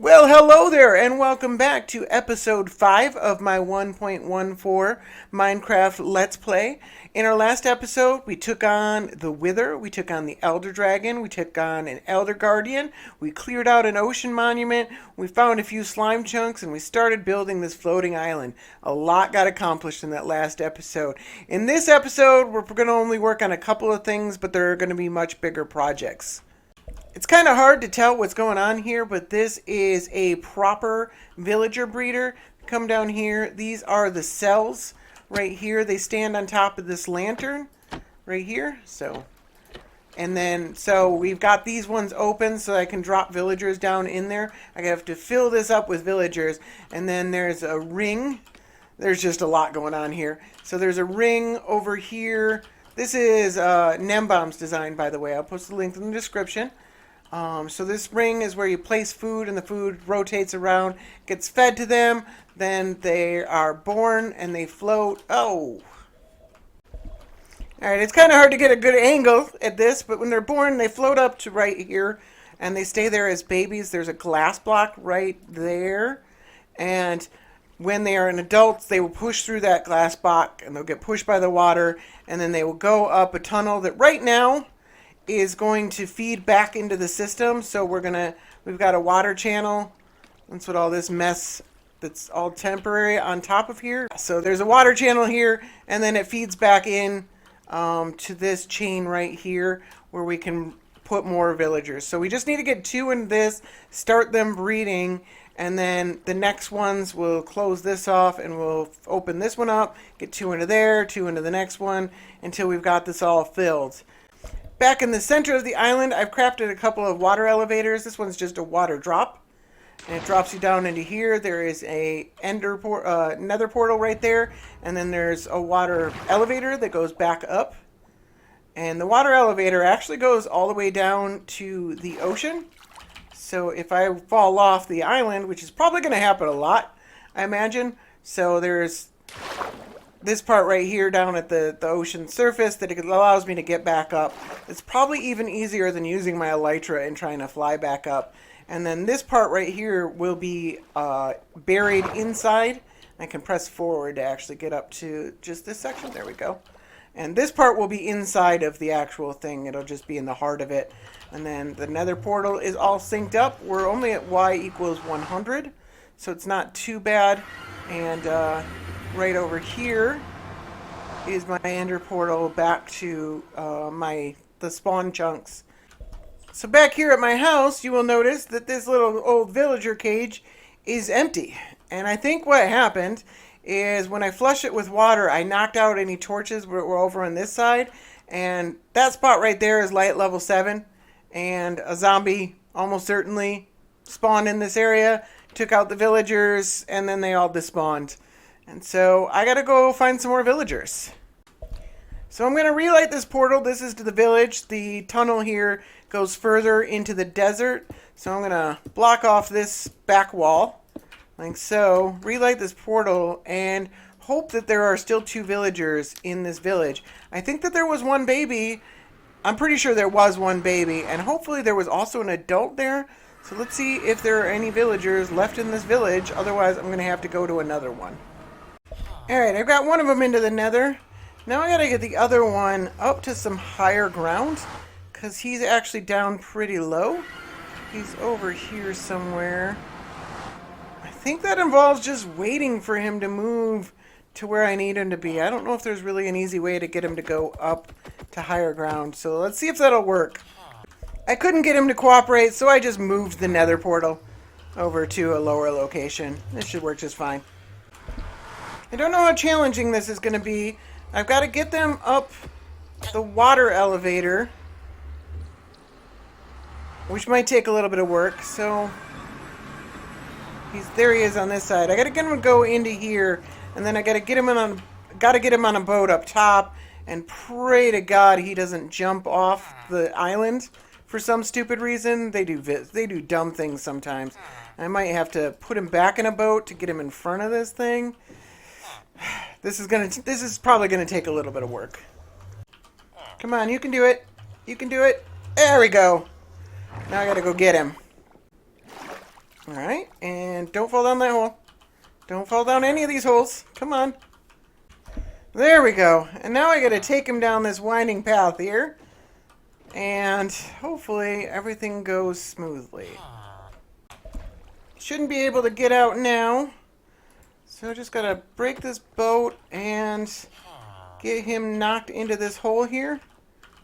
Well, hello there, and welcome back to episode 5 of my 1.14 Minecraft Let's Play. In our last episode, we took on the Wither, we took on the Elder Dragon, we took on an Elder Guardian, we cleared out an ocean monument, we found a few slime chunks, and we started building this floating island. A lot got accomplished in that last episode. In this episode, we're going to only work on a couple of things, but they're going to be much bigger projects. It's kind of hard to tell what's going on here, but this is a proper villager breeder. Come down here. These are the cells right here. They stand on top of this lantern right here. So we've got these ones open so I can drop villagers down in there. I have to fill this up with villagers. And then there's a ring. There's just a lot going on here. So there's a ring over here. This is Nembaum's design, by the way. I'll post the link in the description. So this ring is where you place food and the food rotates around, gets fed to them, then they are born and they float. Oh! Alright, it's kind of hard to get a good angle at this, but when they're born, they float up to right here and they stay there as babies. There's a glass block right there, and when they are an adults, they will push through that glass block and they'll get pushed by the water, and then they will go up a tunnel that right now is going to feed back into the system. So we've got a water channel. That's what all this mess that's all temporary on top of here. So there's a water channel here, and then it feeds back in to this chain right here where we can put more villagers. So we just need to get 2 in this, start them breeding, and then the next ones will close this off and we'll open this one up, get 2 into there, 2 into the next one, until we've got this all filled. Back in the center of the island, I've crafted a couple of water elevators. This one's just a water drop, and it drops you down into here. There is a nether portal right there, and then there's a water elevator that goes back up. And the water elevator actually goes all the way down to the ocean. So if I fall off the island, which is probably going to happen a lot, I imagine. So there's this part right here down at the ocean surface that it allows me to get back up. It's probably even easier than using my elytra and trying to fly back up. And then this part right here will be buried inside. I can press forward to actually get up to just this section. There we go. And this part will be inside of the actual thing. It'll just be in the heart of it. And then the nether portal is all synced up. We're only at y equals 100, so it's not too bad. And right over here is my ender portal back to the spawn chunks. So back here at my house, you will notice that this little old villager cage is empty. And I think what happened is when I flushed it with water, I knocked out any torches that were over on this side. And that spot right there is light level 7. And a zombie almost certainly spawned in this area, took out the villagers, and then they all despawned. And so I gotta go find some more villagers. So I'm gonna relight this portal. This is to the village. The tunnel here goes further into the desert. So I'm gonna block off this back wall, like so, relight this portal, and hope that there are still 2 villagers in this village. I think that there was one baby. I'm pretty sure there was one baby, and hopefully there was also an adult there. So let's see if there are any villagers left in this village. Otherwise, I'm gonna have to go to another one. Alright, I've got one of them into the nether. Now I gotta get the other one up to some higher ground, because he's actually down pretty low. He's over here somewhere. I think that involves just waiting for him to move to where I need him to be. I don't know if there's really an easy way to get him to go up to higher ground. So let's see if that'll work. I couldn't get him to cooperate, so I just moved the nether portal over to a lower location. This should work just fine. I don't know how challenging this is going to be. I've got to get them up the water elevator, which might take a little bit of work. So there he is on this side. I got to get him to go into here, and then I got to get him on a boat up top, and pray to God he doesn't jump off the island for some stupid reason. They do dumb things sometimes. I might have to put him back in a boat to get him in front of this thing. This is probably gonna take a little bit of work. Come on, you can do it. You can do it. There we go. Now I gotta go get him. Alright, and don't fall down that hole. Don't fall down any of these holes. Come on. There we go. And now I gotta take him down this winding path here. And hopefully everything goes smoothly. Shouldn't be able to get out now. So just gotta break this boat and get him knocked into this hole here.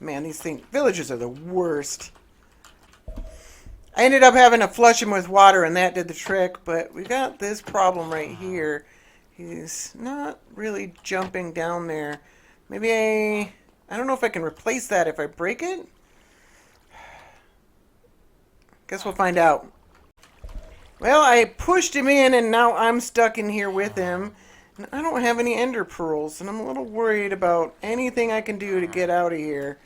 Man, these villages are the worst. I ended up having to flush him with water and that did the trick, but we got this problem right here. He's not really jumping down there. Maybe I don't know if I can replace that if I break it. Guess we'll find out. Well, I pushed him in and now I'm stuck in here with him. And I don't have any ender pearls and I'm a little worried about anything I can do to get out of here.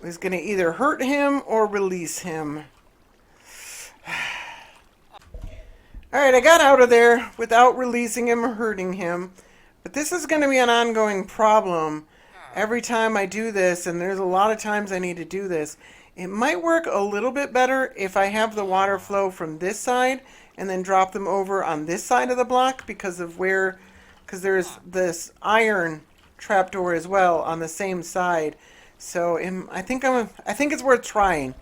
It's going to either hurt him or release him. Alright, I got out of there without releasing him or hurting him. But this is going to be an ongoing problem every time I do this, and there's a lot of times I need to do this. It might work a little bit better if I have the water flow from this side and then drop them over on this side of the block because there's this iron trapdoor as well on the same side. So I think it's worth trying.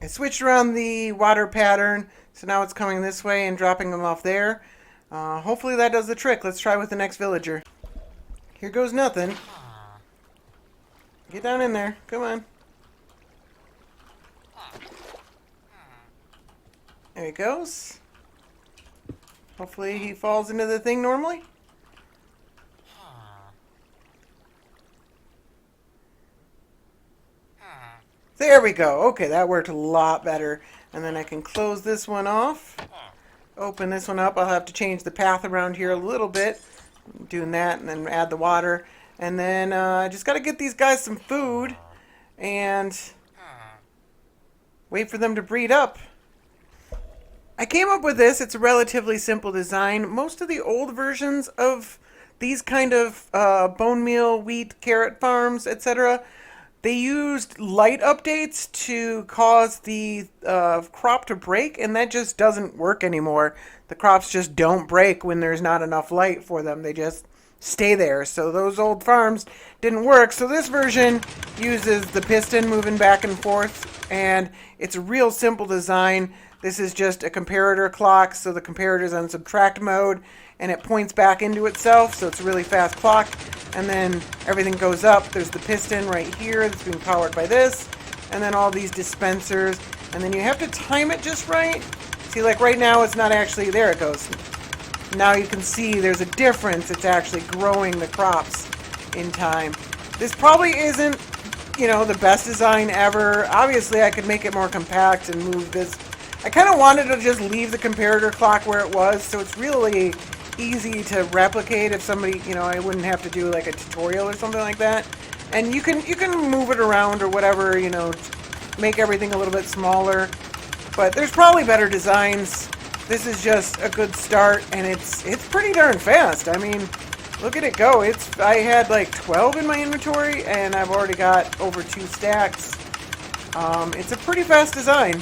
I switched around the water pattern, so now it's coming this way and dropping them off there. Hopefully that does the trick. Let's try with the next villager. Here goes nothing. Get down in there. Come on. There he goes. Hopefully he falls into the thing normally. There we go. Okay, that worked a lot better. And then I can close this one off. Open this one up. I'll have to change the path around here a little bit. Doing that and then add the water. And then I just got to get these guys some food and wait for them to breed up. I came up with this. It's a relatively simple design. Most of the old versions of these kind of bone meal, wheat, carrot farms, etc., they used light updates to cause the crop to break, and that just doesn't work anymore. The crops just don't break when there's not enough light for them. They just stay there. So those old farms didn't work. So this version uses the piston moving back and forth, and it's a real simple design. This is just a comparator clock, so the comparator's on subtract mode, and it points back into itself, so it's a really fast clock. And then everything goes up. There's the piston right here that's being powered by this, and then all these dispensers. And then you have to time it just right. See, like right now, it's not actually, there it goes. Now you can see there's a difference. It's actually growing the crops in time. This probably isn't, the best design ever. Obviously, I could make it more compact and move this. I kind of wanted to just leave the comparator clock where it was, so it's really easy to replicate if somebody, I wouldn't have to do like a tutorial or something like that. And you can move it around or whatever, make everything a little bit smaller. But there's probably better designs. This is just a good start, and it's pretty darn fast. I mean, look at it go. I had like 12 in my inventory, and I've already got over 2 stacks. It's a pretty fast design.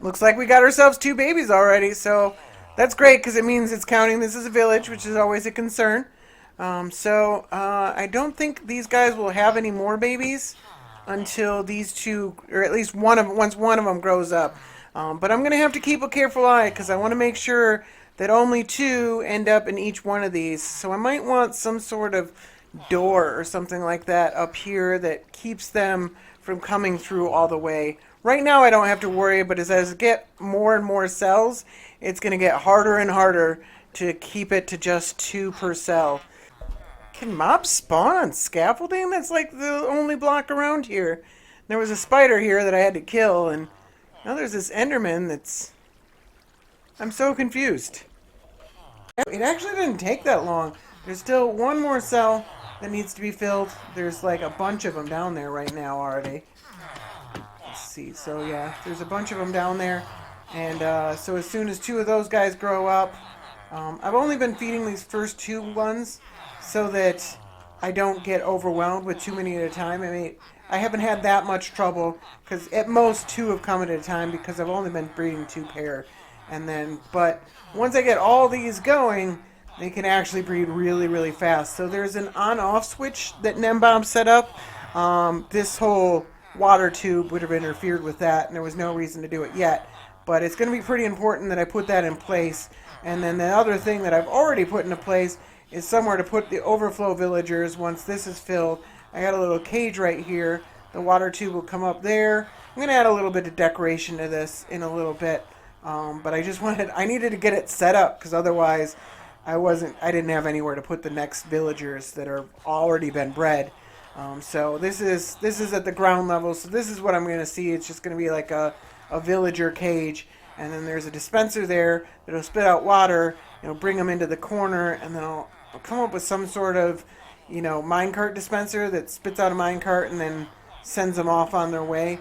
Looks like we got ourselves 2 babies already, so that's great because it means it's counting this as a village, which is always a concern. I don't think these guys will have any more babies until these 2, or at least once one of them grows up. But I'm going to have to keep a careful eye because I want to make sure that only 2 end up in each one of these. So I might want some sort of door or something like that up here that keeps them from coming through all the way. Right now I don't have to worry, but as I get more and more cells, it's going to get harder and harder to keep it to just 2 per cell. Can mobs spawn on scaffolding? That's like the only block around here. There was a spider here that I had to kill, and now there's this Enderman that's... I'm so confused. It actually didn't take that long. There's still one more cell that needs to be filled. There's like a bunch of them down there right now already. Let's see. So yeah, there's a bunch of them down there. And so as soon as 2 of those guys grow up, I've only been feeding these first 2 ones so that I don't get overwhelmed with too many at a time. I haven't had that much trouble because at most two have come at a time because I've only been breeding two pair. And then, but once I get all these going, they can actually breed really, really fast. So there's an on-off switch that Nembob set up. This whole water tube would have interfered with that, and there was no reason to do it yet. But it's going to be pretty important that I put that in place. And then the other thing that I've already put into place is somewhere to put the overflow villagers once this is filled. I got a little cage right here. The water tube will come up there. I'm going to add a little bit of decoration to this in a little bit. But I needed to get it set up because otherwise I didn't have anywhere to put the next villagers that are already been bred. So this is at the ground level. So this is what I'm going to see. It's just going to be like a villager cage. And then there's a dispenser there that'll spit out water. Bring them into the corner, and then I'll come up with some sort of, minecart dispenser that spits out a minecart and then sends them off on their way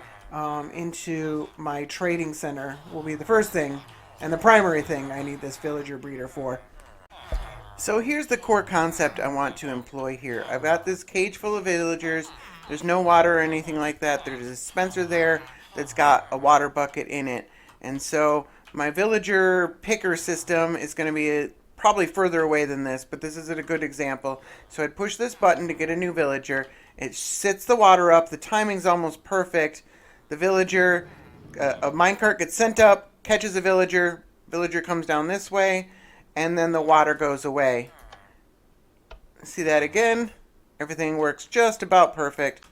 into my trading center. Will be the first thing and the primary thing I need this villager breeder for. So here's the core concept I want to employ here. I've got this cage full of villagers. There's no water or anything like that. There's a dispenser there that's got a water bucket in it. And so my villager picker system is going to be probably further away than this, but this is a good example. So I'd push this button to get a new villager. It sits the water up. The timing's almost perfect. The villager, a minecart gets sent up, catches a villager. Villager comes down this way, and then the water goes away. See that again? Everything works just about perfect.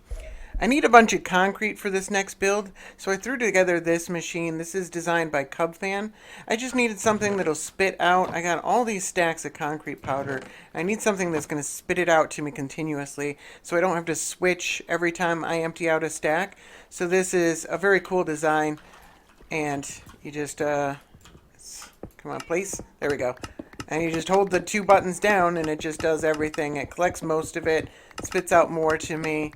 I need a bunch of concrete for this next build, so I threw together this machine. This is designed by Cubfan. I just needed something that'll spit out. I got all these stacks of concrete powder. I need something that's going to spit it out to me continuously, so I don't have to switch every time I empty out a stack. So this is a very cool design, and you just, come on, please. There we go. And you just hold the two buttons down, and it just does everything. It collects most of it, spits out more to me.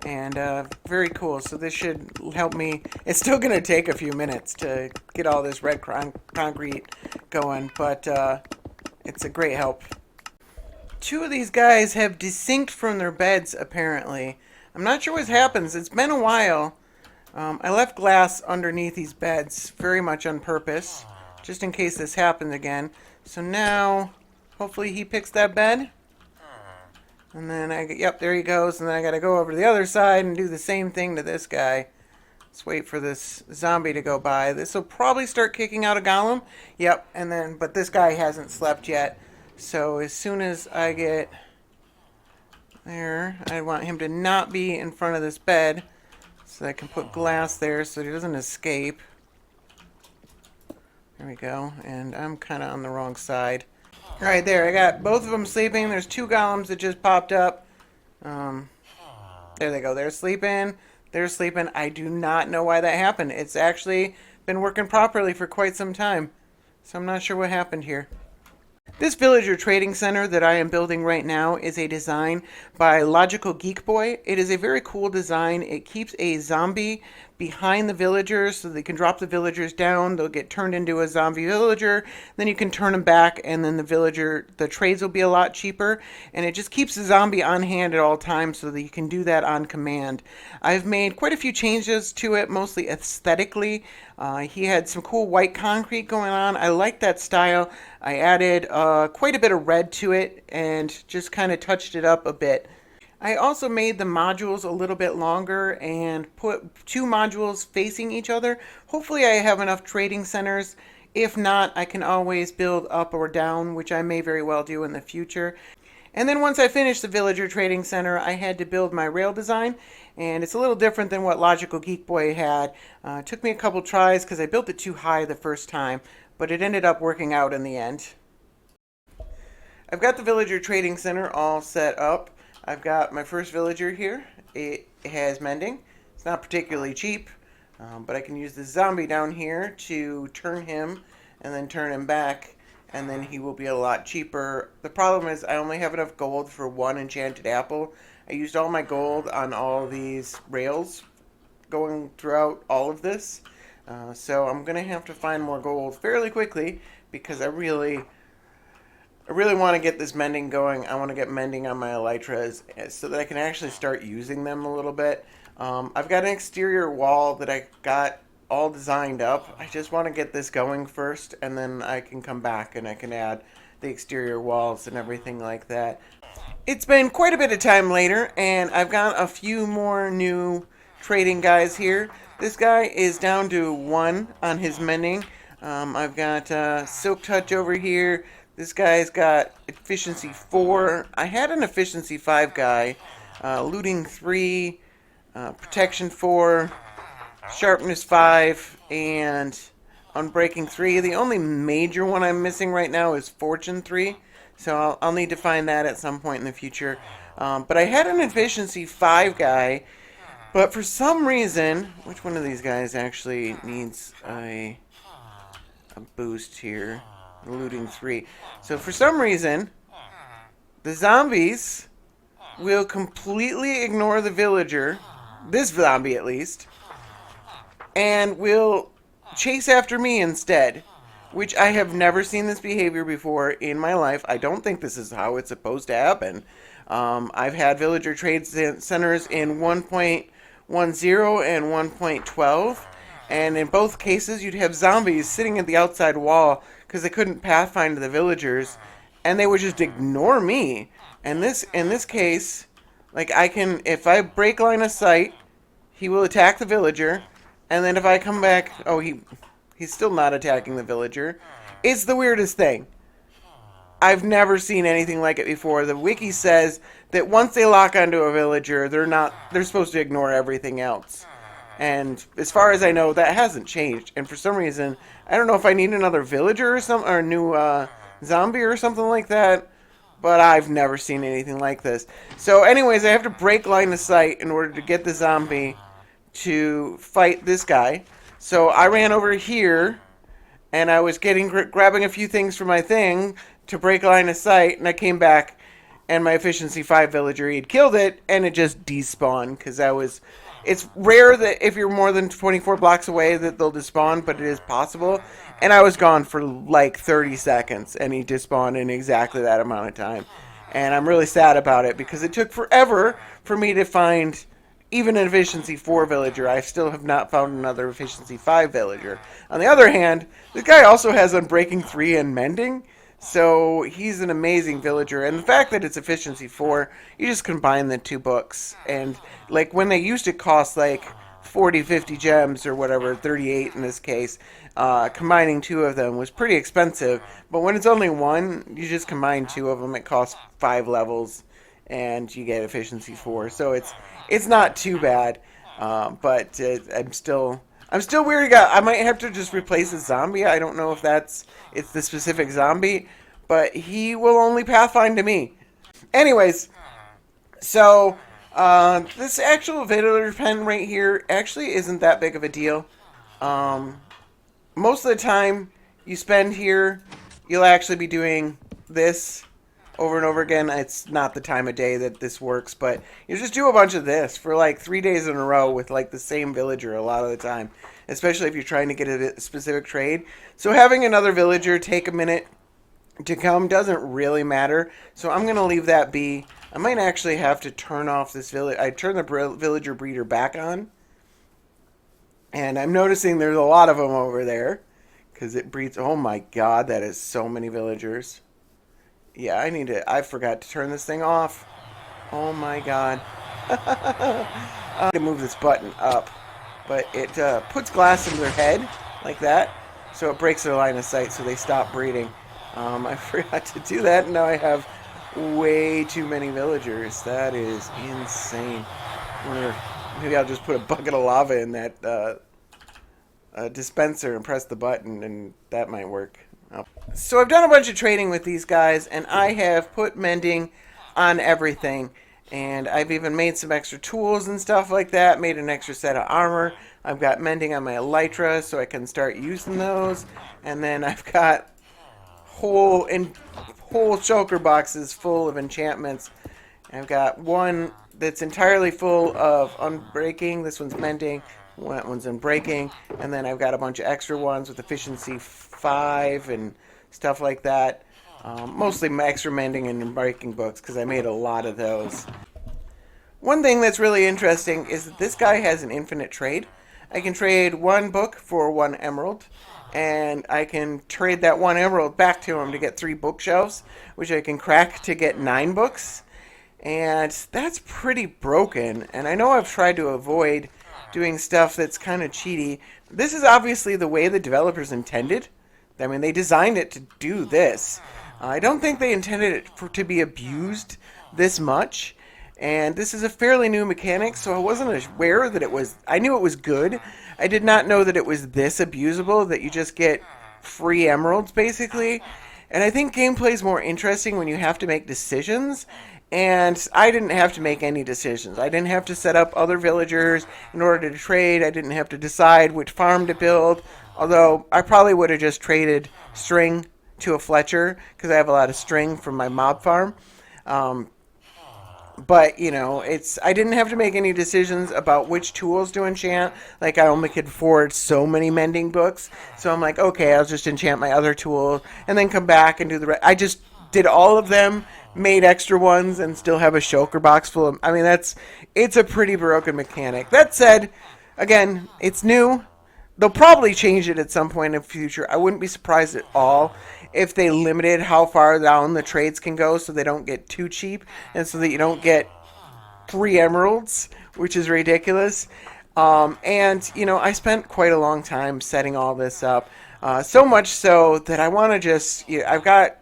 And very cool. So this should help me. It's still going to take a few minutes to get all this red concrete going, but it's a great help. Two of these guys have desynced from their beds, apparently. I'm not sure what happens. It's been a while. I left glass underneath these beds, very much on purpose, just in case this happens again. So now, hopefully he picks that bed. And then yep, there he goes. And then I got to go over to the other side and do the same thing to this guy. Let's wait for this zombie to go by. This will probably start kicking out a golem. Yep, but this guy hasn't slept yet. So as soon as I get there, I want him to not be in front of this bed. So I can put glass there so he doesn't escape. There we go. And I'm kind of on the wrong side. All right, there. I got both of them sleeping. There's two golems that just popped up. There they go. They're sleeping. They're sleeping. I do not know why that happened. It's actually been working properly for quite some time. So I'm not sure what happened here. This villager trading center that I am building right now is a design by Logical Geek Boy. It is a very cool design. It keeps a zombie behind the villagers so they can drop the villagers down. They'll get turned into a zombie villager. Then you can turn them back, and then the trades will be a lot cheaper. And it just keeps the zombie on hand at all times so that you can do that on command. I've made quite a few changes to it, mostly aesthetically. He had some cool white concrete going on. I like that style. I added quite a bit of red to it and just kind of touched it up a bit. I also made the modules a little bit longer and put two modules facing each other. Hopefully I have enough trading centers. If not, I can always build up or down, which I may very well do in the future. And then once I finished the villager trading center, I had to build my rail design. And it's a little different than what Logical Geek Boy had. It took me a couple tries because I built it too high the first time, but it ended up working out in the end. I've got the villager trading center all set up. I've got my first villager here. It has mending. It's not particularly cheap, but I can use the zombie down here to turn him and then turn him back, and then he will be a lot cheaper. The problem is I only have enough gold for one enchanted apple. I used all my gold on all these rails going throughout all of this, so I'm going to have to find more gold fairly quickly because I really want to get this mending going. I want to get mending on my elytras so that I can actually start using them a little bit. I've got an exterior wall that I got all designed up. I just want to get this going first, and then I can come back and I can add the exterior walls and everything like that. It's been quite a bit of time later, and I've got a few more new trading guys here. This guy is down to 1 on his mending. I've got Silk Touch over here. This guy's got efficiency 4. I had an efficiency 5 guy. Looting 3, protection 4, sharpness 5, and unbreaking 3. The only major one I'm missing right now is fortune 3. So I'll need to find that at some point in the future. But I had an efficiency 5 guy, but for some reason, which one of these guys actually needs a boost here? Looting 3. So for some reason, the zombies will completely ignore the villager, this zombie at least, and will chase after me instead. Which I have never seen this behavior before in my life. I don't think this is how it's supposed to happen. I've had villager trade centers in 1.10 and 1.12, and in both cases you'd have zombies sitting at the outside wall because they couldn't pathfind the villagers, and they would just ignore me. And in this case, like if I break line of sight, he will attack the villager, and then if I come back, he's still not attacking the villager. It's the weirdest thing. I've never seen anything like it before. The wiki says that once they lock onto a villager, they're supposed to ignore everything else. And as far as I know, that hasn't changed. And for some reason, I don't know if I need another villager or a new zombie or something like that, but I've never seen anything like this. So anyways, I have to break line of sight in order to get the zombie to fight this guy. So I ran over here, and I was grabbing a few things for my thing to break line of sight, and I came back, and my efficiency 5 villager, he had killed it, and it just despawned, because it's rare that if you're more than 24 blocks away that they'll despawn, but it is possible, and I was gone for like 30 seconds, and he despawned in exactly that amount of time, and I'm really sad about it, because it took forever for me to find even an efficiency 4 villager. I still have not found another efficiency 5 villager. On the other hand, this guy also has unbreaking 3 and mending, so he's an amazing villager. And the fact that it's efficiency 4, you just combine the 2 books. And like when they used to cost like 40, 50 gems or whatever, 38 in this case, combining 2 of them was pretty expensive. But when it's only 1, you just combine 2 of them. It costs 5 levels, and you get efficiency 4. So it's not too bad, but I'm still weirded out. I might have to just replace a zombie. I don't know if it's the specific zombie, but he will only pathfind to me. Anyways, so this actual villager pen right here actually isn't that big of a deal. Most of the time you spend here, you'll actually be doing this over and over again. It's not the time of day that this works, but you just do a bunch of this for like 3 days in a row with like the same villager a lot of the time, especially if you're trying to get a specific trade. So having another villager take a minute to come doesn't really matter, so I'm going to leave that be. I might actually have to turn off this village. I turn the villager breeder back on, and I'm noticing there's a lot of them over there because it breeds. Oh my god, that is so many villagers. Yeah, I forgot to turn this thing off. Oh my god. I need to move this button up, but it puts glass into their head like that, so it breaks their line of sight, so they stop breeding. I forgot to do that, and now I have way too many villagers. That is insane. Maybe I'll just put a bucket of lava in that dispenser and press the button, and that might work. So I've done a bunch of trading with these guys, and I have put mending on everything, and I've even made some extra tools and stuff like that, made an extra set of armor. I've got mending on my elytra so I can start using those, and then I've got whole shulker boxes full of enchantments. I've got one that's entirely full of unbreaking, this one's mending, that one's unbreaking, and then I've got a bunch of extra ones with efficiency 5 and stuff like that. Mostly extra mending and unbreaking books because I made a lot of those. One thing that's really interesting is that this guy has an infinite trade. I can trade one book for one emerald, and I can trade that one emerald back to him to get 3 bookshelves, which I can crack to get 9 books. And that's pretty broken. And I know I've tried to avoid doing stuff that's kind of cheaty. This is obviously the way the developers intended. I mean, they designed it to do this. I don't think they intended it to be abused this much. And this is a fairly new mechanic, so I wasn't aware that it was. I knew it was good. I did not know that it was this abusable, that you just get free emeralds, basically. And I think gameplay is more interesting when you have to make decisions. And I didn't have to make any decisions. I didn't have to set up other villagers in order to trade. I didn't have to decide which farm to build. Although I probably would have just traded string to a Fletcher because I have a lot of string from my mob farm. But you know, I didn't have to make any decisions about which tools to enchant. Like I only could afford so many mending books, so I'm like, okay, I'll just enchant my other tool and then come back and do the rest. I just did all of them, made extra ones, and still have a shulker box full of. I mean, it's a pretty broken mechanic. That said, again, it's new. They'll probably change it at some point in the future. I wouldn't be surprised at all if they limited how far down the trades can go so they don't get too cheap and so that you don't get 3 emeralds, which is ridiculous. And, you know, I spent quite a long time setting all this up. So much so that I want to just, I've got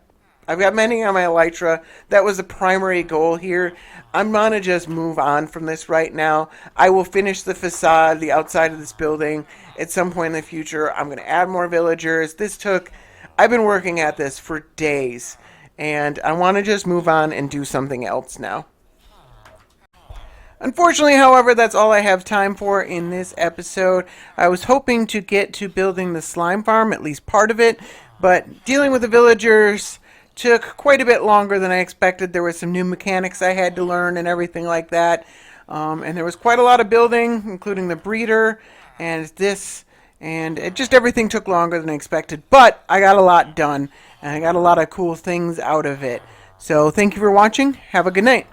mending on my elytra. That was the primary goal here. I'm going to just move on from this right now. I will finish the facade, the outside of this building at some point in the future. I'm going to add more villagers. I've been working at this for days, and I want to just move on and do something else now. Unfortunately, however, that's all I have time for in this episode. I was hoping to get to building the slime farm, at least part of it, but dealing with the villagers took quite a bit longer than I expected. There were some new mechanics I had to learn and everything like that. And there was quite a lot of building, including the breeder and this. And everything took longer than I expected. But I got a lot done. And I got a lot of cool things out of it. So thank you for watching. Have a good night.